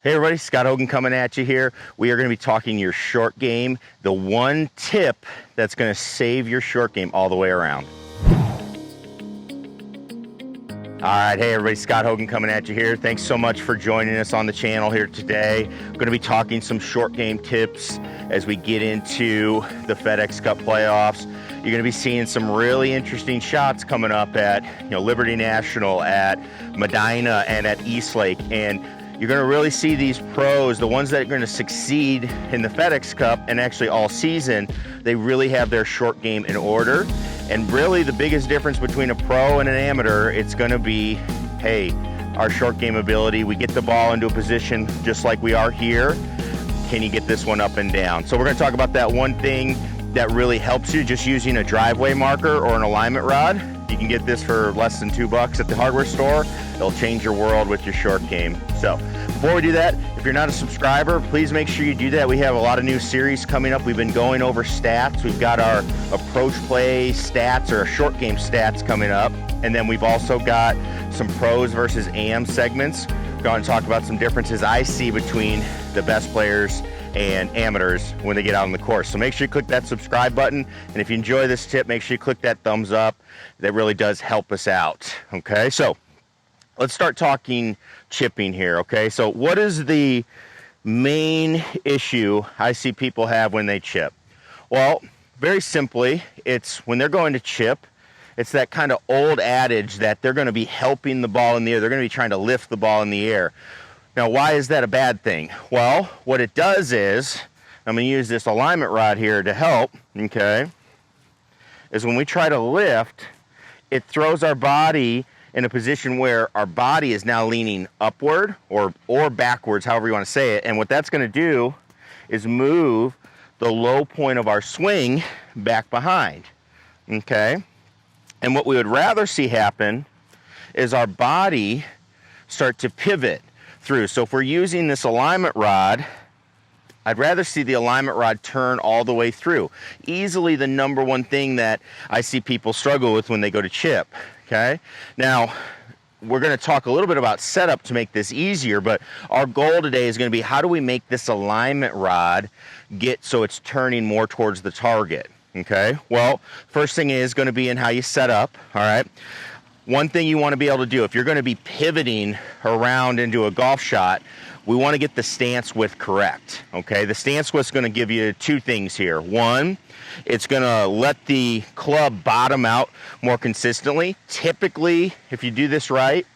Hey everybody, Scott Hogan coming at you here. We are going to be talking your short game, the one tip that's going to save your short game all the way around. All right, hey everybody, Scott Hogan coming at you here. Thanks so much for joining us on the channel here today. We're going to be talking some short game tips as we get into the FedEx Cup playoffs. You're going to be seeing some really interesting shots coming up at Liberty National, at Medina, and at Eastlake. And you're going to really see these pros, the ones that are going to succeed in the FedEx Cup and actually all season, they really have their short game in order. And really the biggest difference between a pro and an amateur, it's going to be, hey, our short game ability. We get the ball into a position just like we are here. Can you get this one up and down? So we're going to talk about that one thing that really helps you, just using a driveway marker or an alignment rod. You can get this for less than $2 at the hardware store. It'll change your world with your short game. So before we do that, if you're not a subscriber, please make sure you do that. We have a lot of new series coming up. We've been going over stats. We've got our approach play stats or short game stats coming up. And then we've also got some pros versus AM segments. We're going to talk about some differences I see between the best players and amateurs when they get out on the course. So make sure you click that subscribe button. And if you enjoy this tip, make sure you click that thumbs up. That really does help us out. Okay, so let's start talking chipping here. Okay, so what is the main issue I see people have when they chip? Well, very simply, it's when they're going to chip, it's that kind of old adage that they're going to be helping the ball in the air. They're going to be trying to lift the ball in the air. Now, why is that a bad thing? Well, what it does is, I'm going to use this alignment rod here to help, okay, is when we try to lift, it throws our body in a position where our body is now leaning upward or backwards, however you want to say it. And what that's going to do is move the low point of our swing back behind, okay? And what we would rather see happen is our body start to pivot through. So if we're using this alignment rod, I'd rather see the alignment rod turn all the way through. Easily the number one thing that I see people struggle with when they go to chip, okay? Now, we're going to talk a little bit about setup to make this easier, but our goal today is going to be how do we make this alignment rod get so it's turning more towards the target, okay? Well, first thing is going to be in how you set up, all right? One thing you want to be able to do, if you're going to be pivoting around into a golf shot, we want to get the stance width correct, okay? The stance width is going to give you two things here. One, it's going to let the club bottom out more consistently. Typically, if you do this right,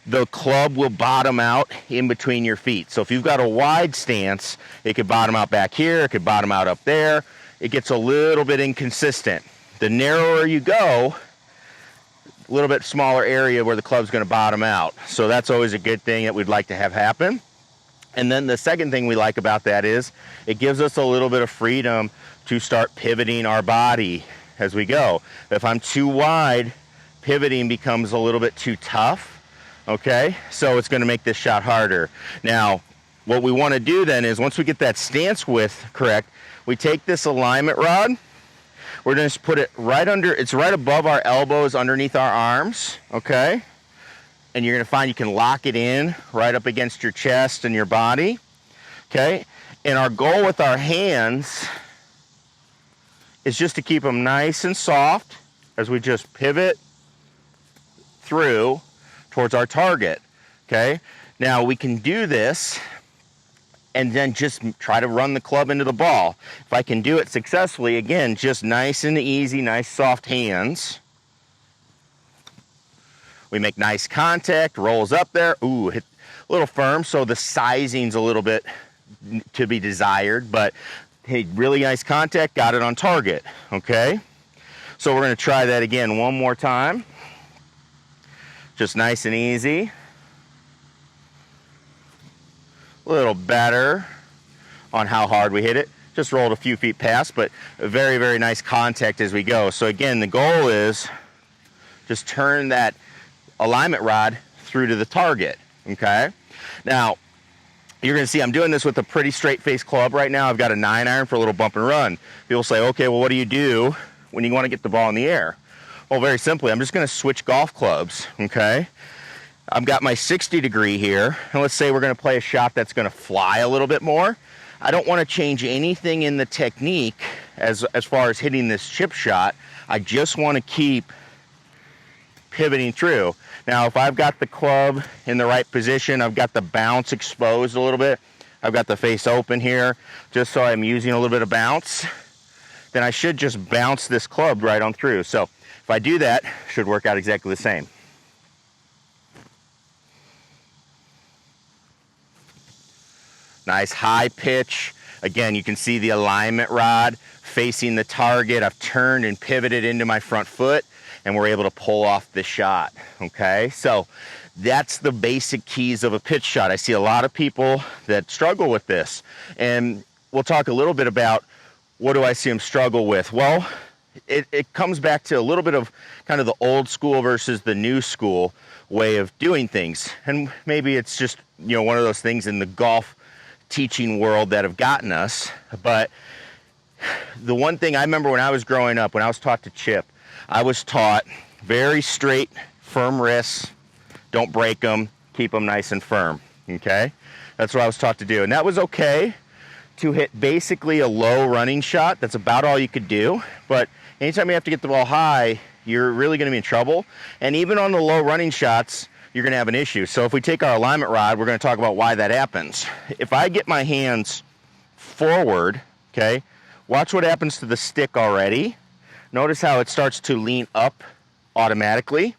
the club will bottom out in between your feet. So if you've got a wide stance, it could bottom out back here, it could bottom out up there. It gets a little bit inconsistent. The narrower you go, a little bit smaller area where the club's going to bottom out. So that's always a good thing that we'd like to have happen. And then the second thing we like about that is it gives us a little bit of freedom to start pivoting our body as we go. If I'm too wide, pivoting becomes a little bit too tough, okay? So it's going to make this shot harder. Now, what we want to do then is once we get that stance width correct, we take this alignment rod, we're going to put it right under, it's right above our elbows, underneath our arms, okay? And you're going to find you can lock it in right up against your chest and your body, okay? And our goal with our hands is just to keep them nice and soft as we just pivot through towards our target, okay? Now we can do this and then just try to run the club into the ball. If I can do it successfully, again, just nice and easy, nice soft hands. We make nice contact, rolls up there. Ooh, hit a little firm, so the sizing's a little bit to be desired, but hey, really nice contact, got it on target, okay? So we're gonna try that again one more time. Just nice and easy. A little better on how hard we hit it. Just rolled a few feet past, but a very, very nice contact as we go. So again, the goal is just turn that alignment rod through to the target, okay? Now, you're gonna see I'm doing this with a pretty straight face club right now. I've got a 9-iron for a little bump and run. People say, okay, well, what do you do when you wanna get the ball in the air? Well, very simply, I'm just gonna switch golf clubs, okay? I've got my 60 degree here, and let's say we're gonna play a shot that's gonna fly a little bit more. I don't wanna change anything in the technique as far as hitting this chip shot. I just wanna keep pivoting through. Now, if I've got the club in the right position, I've got the bounce exposed a little bit, I've got the face open here, just so I'm using a little bit of bounce, then I should just bounce this club right on through. So if I do that, it should work out exactly the same. Nice high pitch. Again, you can see the alignment rod facing the target. I've turned and pivoted into my front foot, and we're able to pull off the shot, okay? So that's the basic keys of a pitch shot. I see a lot of people that struggle with this, and we'll talk a little bit about what do I see them struggle with. Well, it comes back to a little bit of kind of the old school versus the new school way of doing things. And maybe it's just, you know, one of those things in the golf teaching world that have gotten us. But the one thing I remember when I was growing up, when I was taught to chip, I was taught very straight, firm wrists, don't break them, keep them nice and firm, okay? That's what I was taught to do. And that was okay to hit basically a low running shot. That's about all you could do. But anytime you have to get the ball high, you're really gonna be in trouble. And even on the low running shots, you're gonna have an issue. So if we take our alignment rod, we're gonna talk about why that happens. If I get my hands forward, okay, watch what happens to the stick already. Notice how it starts to lean up automatically,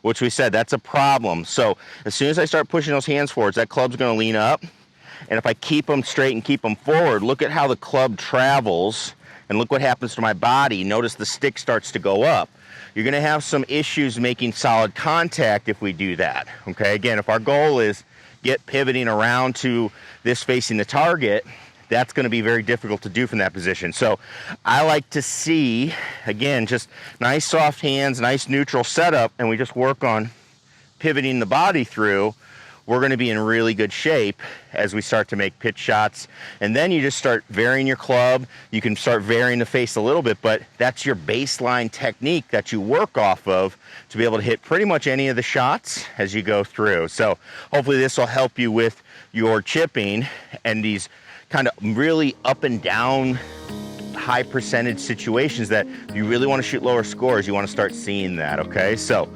which we said, that's a problem. So as soon as I start pushing those hands forwards, that club's gonna lean up. And if I keep them straight and keep them forward, look at how the club travels and look what happens to my body. Notice the stick starts to go up. You're gonna have some issues making solid contact if we do that, okay? Again, if our goal is get pivoting around to this facing the target, that's gonna be very difficult to do from that position. So I like to see, again, just nice soft hands, nice neutral setup, and we just work on pivoting the body through. We're gonna be in really good shape as we start to make pitch shots. And then you just start varying your club. You can start varying the face a little bit, but that's your baseline technique that you work off of to be able to hit pretty much any of the shots as you go through. So hopefully this will help you with your chipping and these kind of really up and down high percentage situations that you really want to shoot lower scores. You want to start seeing that, okay? So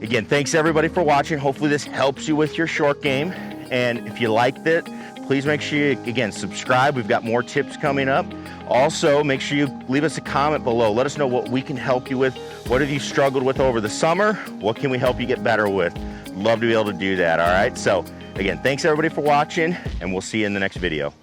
again, thanks everybody for watching. Hopefully this helps you with your short game. And if you liked it, please make sure you, again, subscribe. We've got more tips coming up. Also, make sure you leave us a comment below. Let us know what we can help you with. What have you struggled with over the summer? What can we help you get better with? Love to be able to do that, all right? So again, thanks everybody for watching, and we'll see you in the next video.